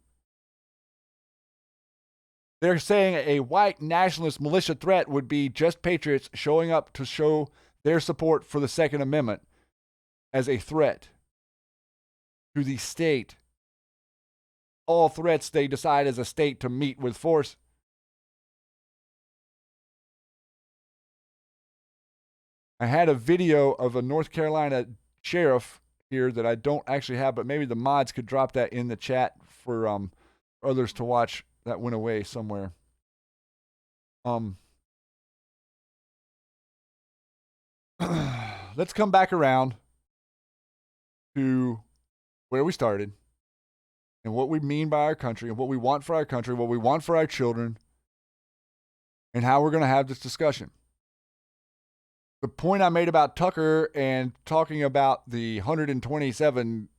They're saying a white nationalist militia threat would be just patriots showing up to show their support for the Second Amendment as a threat to the state. All threats they decide as a state to meet with force. I had a video of a North Carolina sheriff here that I don't actually have, but maybe the mods could drop that in the chat for others to watch. That went away somewhere. Let's come back around to where we started and what we mean by our country and what we want for our country, what we want for our children, and how we're going to have this discussion. The point I made about Tucker and talking about the 127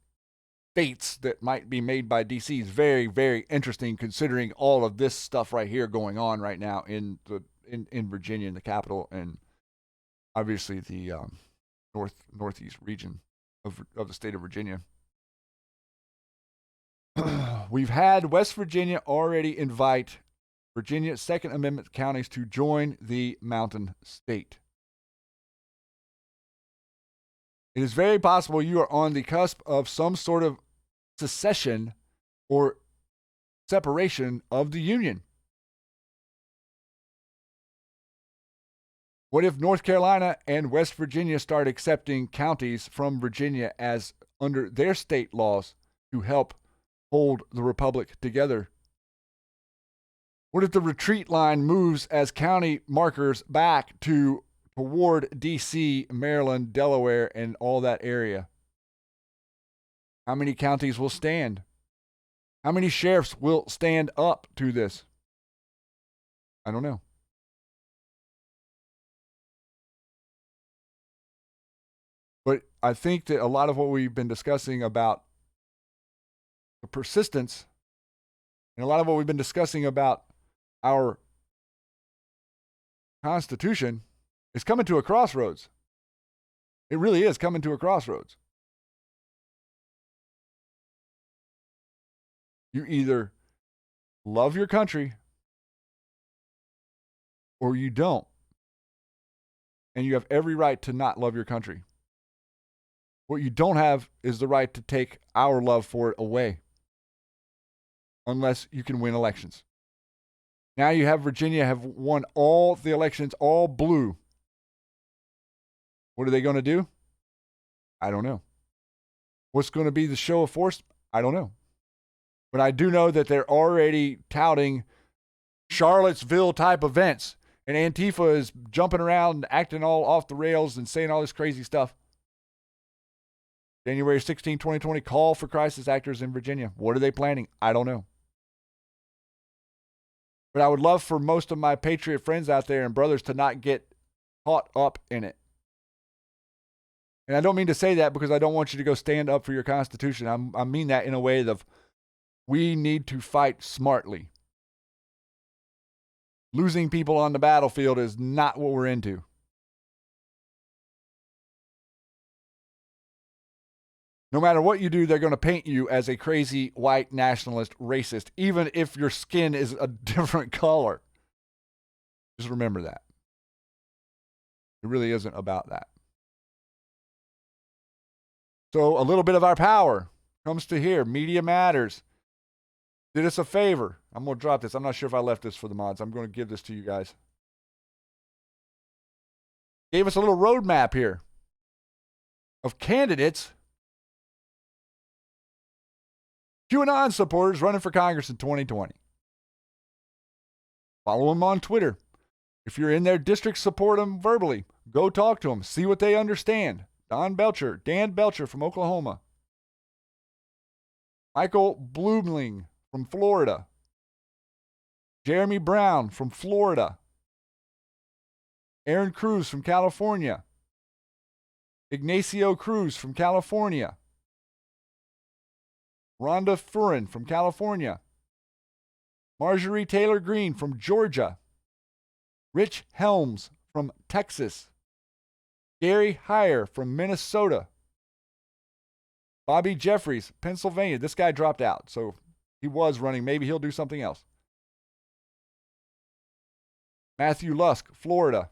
states that might be made by DC is very, very interesting, considering all of this stuff right here going on right now in Virginia, in the capital, and obviously the northeast region of the state of Virginia. We've had West Virginia already invite Virginia Second Amendment counties to join the Mountain State. It is very possible you are on the cusp of some sort of secession or separation of the Union. What if North Carolina and West Virginia start accepting counties from Virginia as under their state laws to help hold the republic together? What if the retreat line moves as county markers back toward D.C., Maryland, Delaware, and all that area? How many counties will stand? How many sheriffs will stand up to this? I don't know. But I think that a lot of what we've been discussing about the persistence and a lot of what we've been discussing about our Constitution is coming to a crossroads. It really is coming to a crossroads. You either love your country or you don't. And you have every right to not love your country. What you don't have is the right to take our love for it away, unless you can win elections. Now you have Virginia have won all the elections, all blue. What are they going to do? I don't know. What's going to be the show of force? I don't know. But I do know that they're already touting Charlottesville type events, and Antifa is jumping around and acting all off the rails and saying all this crazy stuff. January 16, 2020, call for crisis actors in Virginia. What are they planning? I don't know. But I would love for most of my Patriot friends out there and brothers to not get caught up in it. And I don't mean to say that because I don't want you to go stand up for your Constitution. I mean that in a way of we need to fight smartly. Losing people on the battlefield is not what we're into. No matter what you do, they're going to paint you as a crazy white nationalist racist, even if your skin is a different color. Just remember that. It really isn't about that. So a little bit of our power comes to here. Media Matters did us a favor. I'm going to drop this. I'm not sure if I left this for the mods. I'm going to give this to you guys. Gave us a little roadmap here of candidates, QAnon supporters running for Congress in 2020. Follow them on Twitter. If you're in their district, support them verbally. Go talk to them. See what they understand. Dan Belcher from Oklahoma. Michael Blumling from Florida. Jeremy Brown from Florida. Aaron Cruz from California. Ignacio Cruz from California. Rhonda Furin from California. Marjorie Taylor Greene from Georgia. Rich Helms from Texas. Gary Heyer from Minnesota. Bobby Jeffries, Pennsylvania. This guy dropped out, so he was running. Maybe he'll do something else. Matthew Lusk, Florida.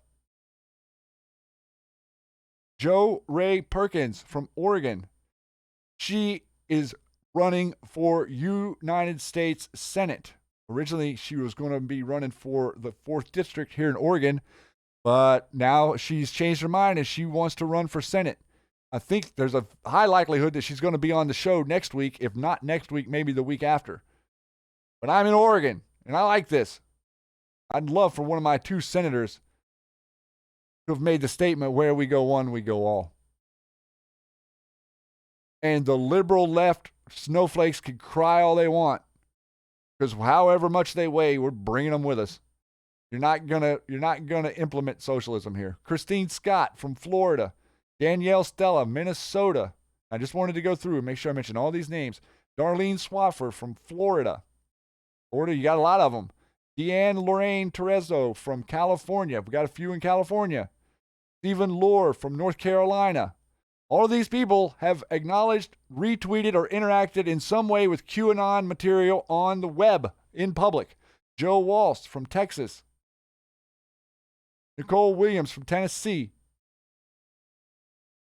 Joe Ray Perkins from Oregon. She is running for United States Senate. Originally, she was going to be running for the 4th District here in Oregon, but now she's changed her mind and she wants to run for Senate. I think there's a high likelihood that she's going to be on the show next week. If not next week, maybe the week after. But I'm in Oregon, and I like this. I'd love for one of my 2 senators to have made the statement, where we go one, we go all. And the liberal left snowflakes can cry all they want, because however much they weigh, we're bringing them with us. You're not gonna implement socialism here. Christine Scott from Florida. Danielle Stella, Minnesota. I just wanted to go through and make sure I mention all these names. Darlene Swaffer from Florida. Florida, you got a lot of them. Deanne Lorraine Terezzo from California. We got a few in California. Stephen Lohr from North Carolina. All of these people have acknowledged, retweeted, or interacted in some way with QAnon material on the web in public. Joe Walsh from Texas. Nicole Williams from Tennessee.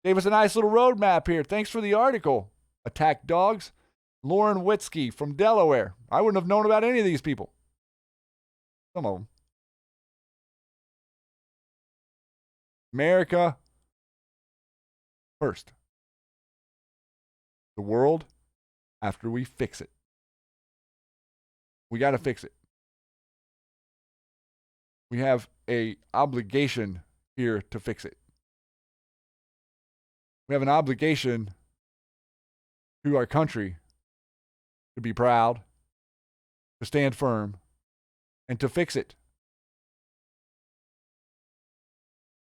Gave us a nice little roadmap here. Thanks for the article. Attack Dogs. Lauren Witzke from Delaware. I wouldn't have known about any of these people. Some of them. America first. The world after we fix it. We got to fix it. We have an obligation here to fix it. We have an obligation to our country to be proud, to stand firm, and to fix it.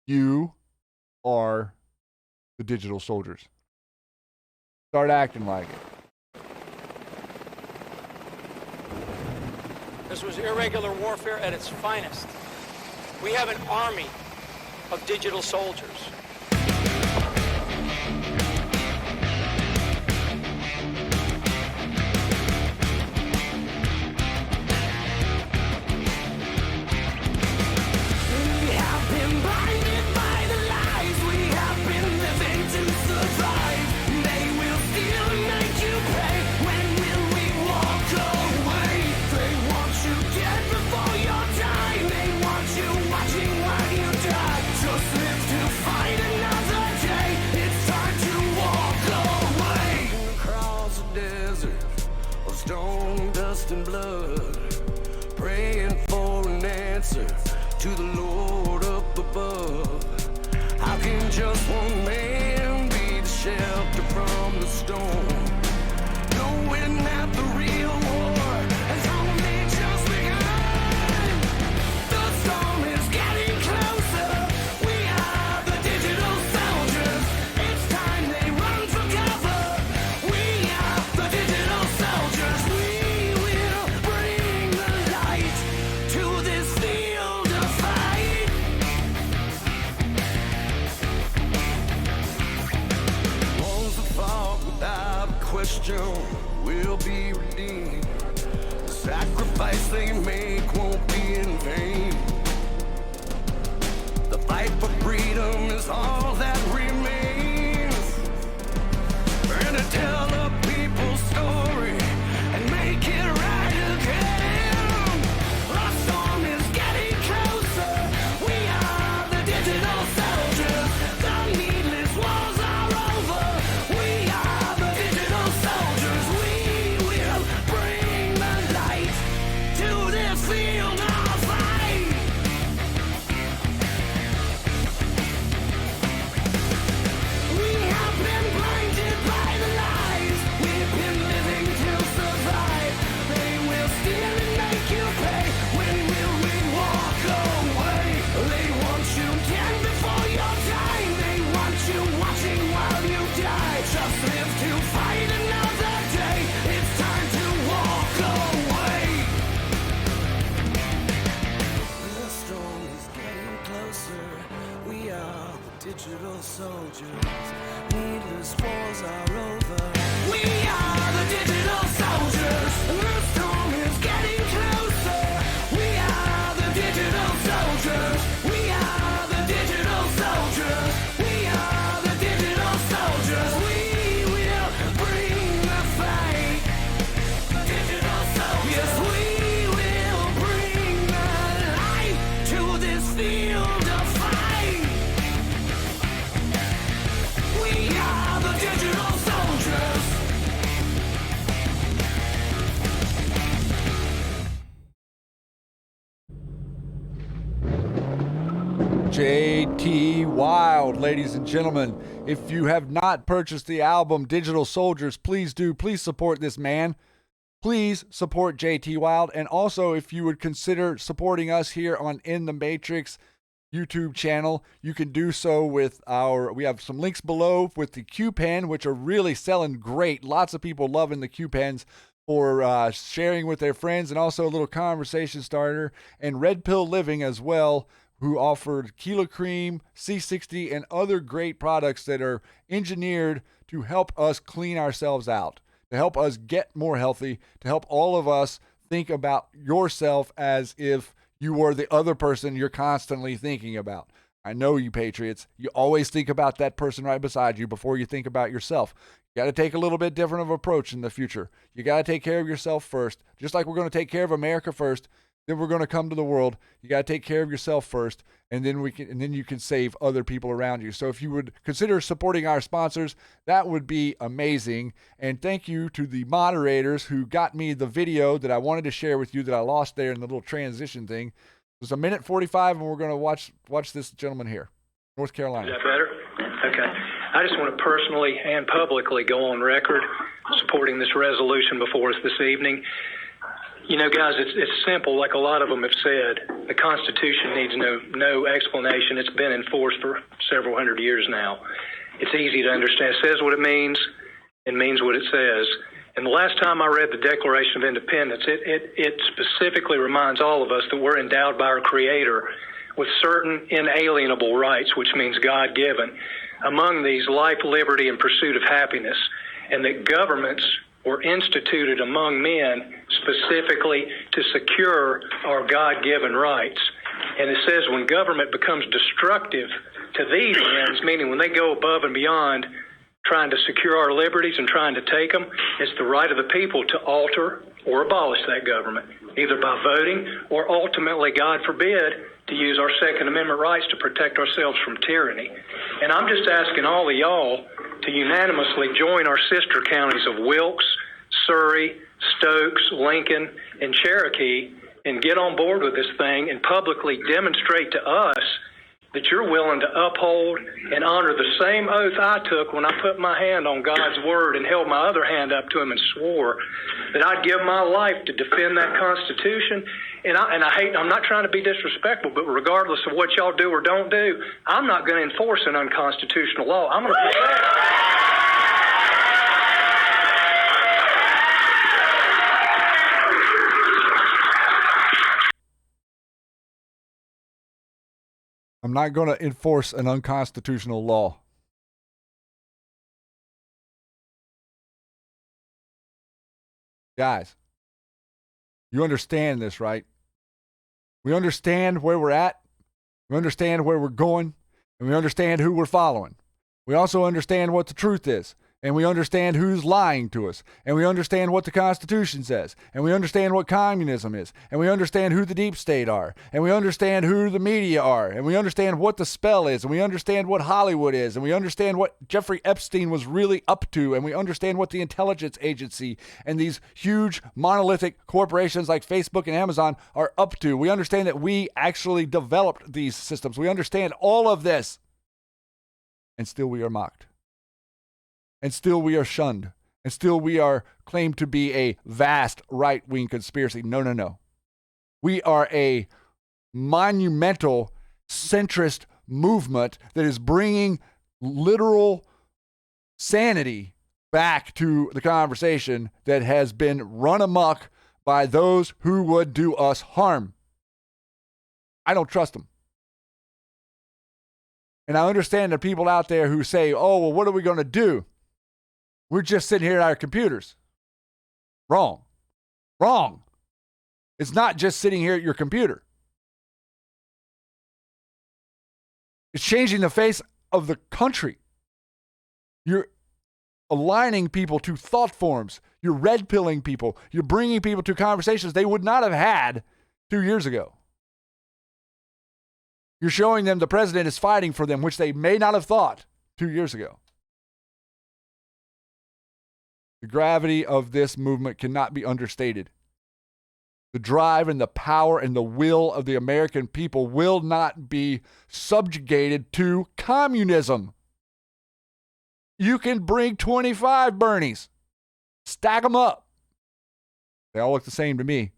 You are the digital soldiers. Start acting like it. This was irregular warfare at its finest. We have an army of digital soldiers. And blood, praying for an answer to the Lord up above. How can just one man be the shelter from the storm, knowing that the real war has only just begun? The storm is getting closer. We are the digital soldiers. It's time they run for cover. We are the digital soldiers. Will be redeemed. The sacrifice they make won't be in vain. The fight for freedom is all that remains. We're gonna tell the people's story and make it right again. The storm is getting closer. We are the digital soldiers. The needless wars are over. We are the digital soldiers. We will bring the light to this field of fight. digital soldiers. Needless wars are over. We are the digital soldiers. The storm is getting closer. We are the digital soldiers. We are the digital soldiers. We are the digital soldiers. We will bring the fight. Digital soldiers. Yes, we will bring the light to this field of fight. We are the digital soldiers. JT Wild, ladies and gentlemen. If you have not purchased the album Digital Soldiers, please do. Please support this man. Please support JT Wild. And also, if you would consider supporting us here on In the Matrix YouTube channel, you can do so with we have some links below with the Q Pen, which are really selling great. Lots of people loving the Q Pens for sharing with their friends, and also a little conversation starter, and Red Pill Living as well, who offered Kilo Cream, C60, and other great products that are engineered to help us clean ourselves out, to help us get more healthy, to help all of us think about yourself as if you were the other person you're constantly thinking about. I know you Patriots. You always think about that person right beside you before you think about yourself. You got to take a little bit different of approach in the future. You got to take care of yourself first, just like we're going to take care of America first. Then we're going to come to the world. You got to take care of yourself first, and then you can save other people around you. So if you would consider supporting our sponsors, that would be amazing. And thank you to the moderators who got me the video that I wanted to share with you that I lost there in the little transition thing. It was 1:45, and we're going to watch this gentleman here, North Carolina. Is that better? Okay. I just want to personally and publicly go on record supporting this resolution before us this evening. You know, guys, it's simple, like a lot of them have said. The Constitution needs no explanation. It's been in force for several hundred years now. It's easy to understand. It says what it means and means what it says. And the last time I read the Declaration of Independence, it specifically reminds all of us that we're endowed by our Creator with certain inalienable rights, which means God-given. Among these, life, liberty, and pursuit of happiness. And that governments were instituted among men specifically to secure our God-given rights. And it says when government becomes destructive to these ends, meaning when they go above and beyond trying to secure our liberties and trying to take them, it's the right of the people to alter or abolish that government, either by voting or ultimately, God forbid, to use our Second Amendment rights to protect ourselves from tyranny. And I'm just asking all of y'all to unanimously join our sister counties of Wilkes, Surrey, Stokes, Lincoln, and Cherokee and get on board with this thing and publicly demonstrate to us that you're willing to uphold and honor the same oath I took when I put my hand on God's word and held my other hand up to him and swore that I'd give my life to defend that Constitution. And I'm not trying to be disrespectful, but regardless of what y'all do or don't do, I'm not going to enforce an unconstitutional law. I'm going to protect. I'm not going to enforce an unconstitutional law. Guys, you understand this, right? We understand where we're at. We understand where we're going. And we understand who we're following. We also understand what the truth is. And we understand who's lying to us. And we understand what the Constitution says. And we understand what communism is. And we understand who the deep state are. And we understand who the media are. And we understand what the spell is. And we understand what Hollywood is. And we understand what Jeffrey Epstein was really up to. And we understand what the intelligence agency and these huge monolithic corporations like Facebook and Amazon are up to. We understand that we actually developed these systems. We understand all of this. And still we are mocked. And still we are shunned. And still we are claimed to be a vast right-wing conspiracy. No. We are a monumental centrist movement that is bringing literal sanity back to the conversation that has been run amok by those who would do us harm. I don't trust them. And I understand the people out there who say, oh, well, what are we going to do? We're just sitting here at our computers. Wrong. Wrong. It's not just sitting here at your computer. It's changing the face of the country. You're aligning people to thought forms. You're red pilling people. You're bringing people to conversations they would not have had 2 years ago. You're showing them the president is fighting for them, which they may not have thought 2 years ago. The gravity of this movement cannot be understated. The drive and the power and the will of the American people will not be subjugated to communism. You can bring 25 Bernies. Stack them up. They all look the same to me.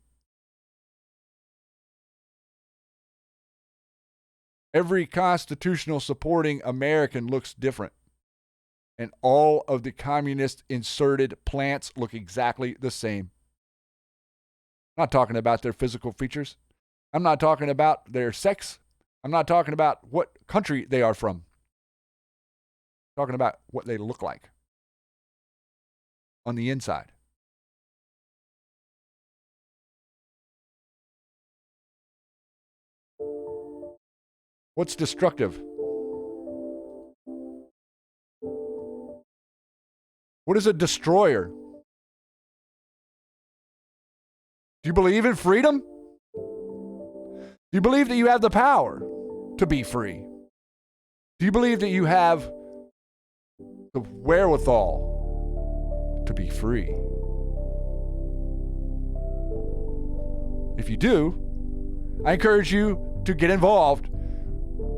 Every constitutional supporting American looks different. And all of the communist inserted plants look exactly the same. I'm not talking about their physical features. I'm not talking about their sex. I'm not talking about what country they are from. I'm talking about what they look like on the inside. What's destructive? What is a destroyer? Do you believe in freedom? Do you believe that you have the power to be free? Do you believe that you have the wherewithal to be free? If you do, I encourage you to get involved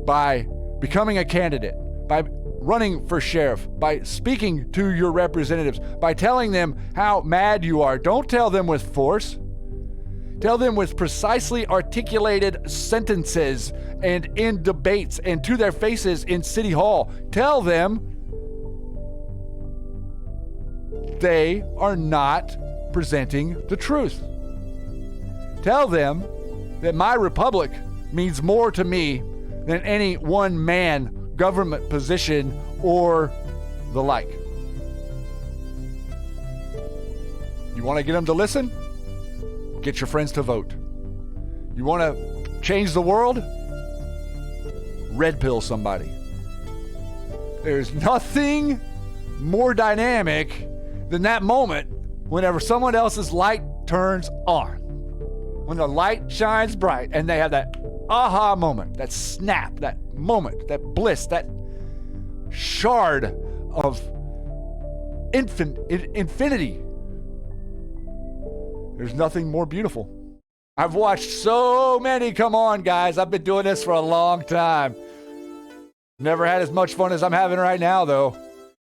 by becoming a candidate, by running for sheriff, by speaking to your representatives, by telling them how mad you are. Don't tell them with force. Tell them with precisely articulated sentences and in debates and to their faces in City Hall. Tell them they are not presenting the truth. Tell them that my republic means more to me than any one man government position or the like. You want to get them to listen? Get your friends to vote. You want to change the world? Red pill somebody. There's nothing more dynamic than that moment whenever someone else's light turns on. When the light shines bright and they have that aha moment, that snap, that moment, that bliss, that shard of infinity. There's nothing more beautiful. I've watched so many. Come on, guys. I've been doing this for a long time. Never had as much fun as I'm having right now, though.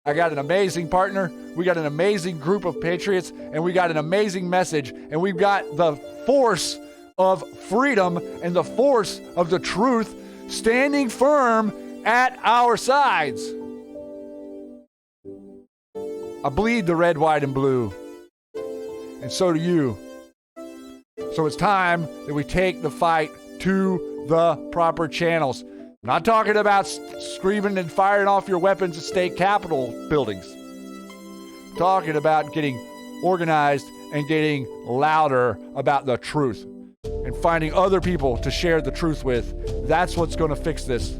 I got an amazing partner. We got an amazing group of patriots, and we got an amazing message, and we've got the force of freedom and the force of the truth standing firm at our sides. I bleed the red, white, and blue. And so do you. So it's time that we take the fight to the proper channels. I'm not talking about screaming and firing off your weapons at state capitol buildings. I'm talking about getting organized and getting louder about the truth and finding other people to share the truth with. That's what's going to fix this.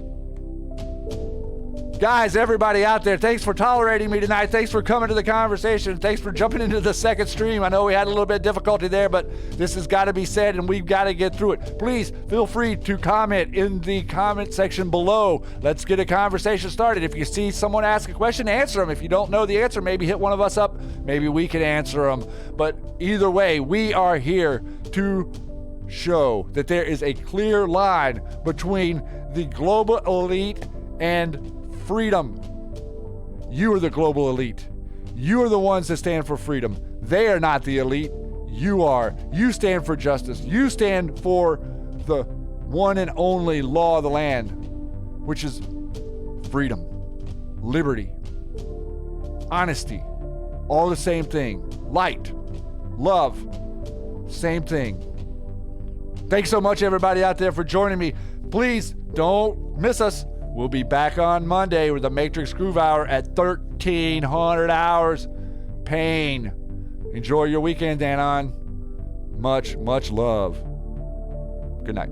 Guys, everybody out there, thanks for tolerating me tonight. Thanks for coming to the conversation. Thanks for jumping into the second stream. I know we had a little bit of difficulty there, but this has got to be said, and we've got to get through it. Please feel free to comment in the comment section below. Let's get a conversation started. If you see someone ask a question, answer them. If you don't know the answer, maybe hit one of us up. Maybe we can answer them. But either way, we are here to show that there is a clear line between the global elite and freedom. You are the global elite. You are the ones that stand for freedom. They are not the elite. You are. You stand for justice. You stand for the one and only law of the land, which is freedom, liberty, honesty, all the same thing. Light, love, same thing. Thanks so much, everybody out there, for joining me. Please don't miss us. We'll be back on Monday with the Matrix Groove Hour at 1,300 hours. Pain. Enjoy your weekend, Anon. Much, much love. Good night.